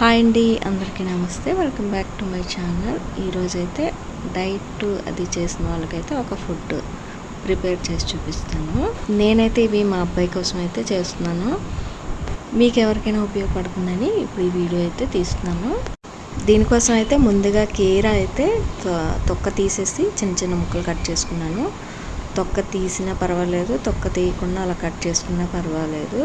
Hi అండి, అందరికీ నమస్తే. Welcome back to my channel. ఈరోజైతే డైట్ అది చేసిన వాళ్ళకైతే ఒక ఫుడ్ ప్రిపేర్ చేసి చూపిస్తాను. నేనైతే ఇవి మా అబ్బాయి కోసం అయితే చేస్తున్నాను. మీకు ఎవరికైనా ఉపయోగపడుతుందని ఇప్పుడు ఈ వీడియో అయితే తీస్తున్నాను. దీనికోసం అయితే ముందుగా కీర అయితే తొక్క తీసేసి చిన్న చిన్న ముక్కలు కట్ చేసుకున్నాను. తొక్క తీసినా పర్వాలేదు, తొక్క తీయకుండా అలా కట్ చేసుకున్నా పర్వాలేదు.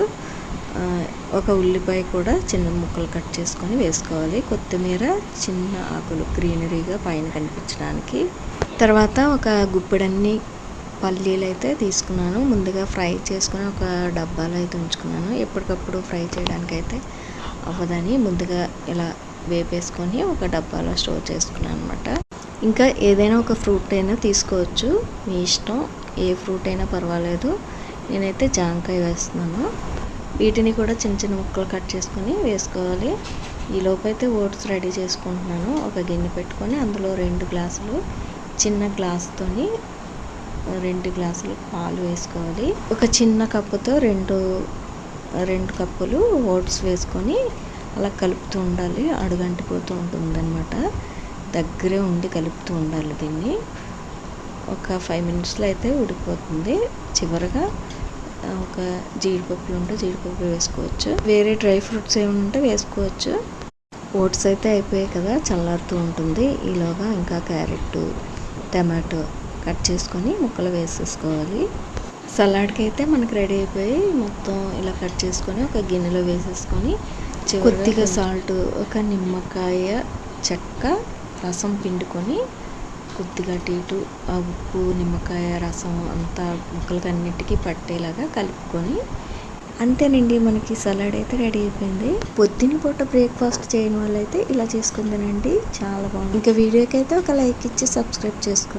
ఒక ఉల్లిపాయ కూడా చిన్న ముక్కలు కట్ చేసుకొని వేసుకోవాలి. కొత్తిమీర చిన్న ఆకులు గ్రీనరీగా పైన కనిపించడానికి. తర్వాత ఒక గుప్పెడన్ని పల్లీలు అయితే తీసుకున్నాను. ముందుగా ఫ్రై చేసుకుని ఒక డబ్బాలో అయితే ఉంచుకున్నాను. ఎప్పటికప్పుడు ఫ్రై చేయడానికి అయితే అవ్వదని ముందుగా ఇలా వేపేసుకొని ఒక డబ్బాలో స్టోర్ చేసుకున్నాను అనమాట. ఇంకా ఏదైనా ఒక ఫ్రూట్ అయినా తీసుకోవచ్చు, మీ ఇష్టం. ఏ ఫ్రూట్ అయినా పర్వాలేదు. నేనైతే జాంకాయ వేస్తున్నాను. వీటిని కూడా చిన్న చిన్న ముక్కలు కట్ చేసుకొని వేసుకోవాలి. ఈ లోపైతే ఓట్స్ రెడీ చేసుకుంటున్నాను. ఒక గిన్నె పెట్టుకొని అందులో 2 గ్లాసులు చిన్న గ్లాస్తోని 2 గ్లాసులు పాలు వేసుకోవాలి. ఒక చిన్న కప్పుతో 2 కప్పులు ఓట్స్ వేసుకొని అలా కలుపుతూ ఉండాలి. అడుగంటిపోతూ ఉంటుందన్నమాట. దగ్గరే ఉండి కలుపుతూ ఉండాలి. దీన్ని ఒక 5 మినిట్స్లో అయితే ఉడికిపోతుంది. చివరగా ఒక జీడిపప్పులు ఉంటే జీడిపప్పులు వేసుకోవచ్చు. వేరే డ్రై ఫ్రూట్స్ ఏమైనా ఉంటే వేసుకోవచ్చు. ఓట్స్ అయితే అయిపోయాయి కదా, చల్లారుతూ ఉంటుంది. ఈలోగా ఇంకా క్యారెట్, టమాటో కట్ చేసుకొని ముక్కలు వేసేసుకోవాలి. సలాడ్కి అయితే మనకు రెడీ అయిపోయి మొత్తం ఇలా కట్ చేసుకొని ఒక గిన్నెలో వేసేసుకొని కొద్దిగా సాల్ట్, ఒక నిమ్మకాయ చెక్క రసం పిండుకొని కొద్దిగా అటు ఆ ఉప్పు, నిమ్మకాయ రసం అంతా ముక్కలకి అన్నిటికీ పట్టేలాగా కలుపుకొని అంతేనండి, మనకి సలాడ్ అయితే రెడీ అయిపోయింది. పొద్దున్న పూట బ్రేక్ఫాస్ట్ చేయని వాళ్ళైతే ఇలా చేసుకుందానండి, చాలా బాగుంది. ఇంకా వీడియోకి అయితే ఒక లైక్ ఇచ్చి సబ్స్క్రైబ్ చేసుకోండి.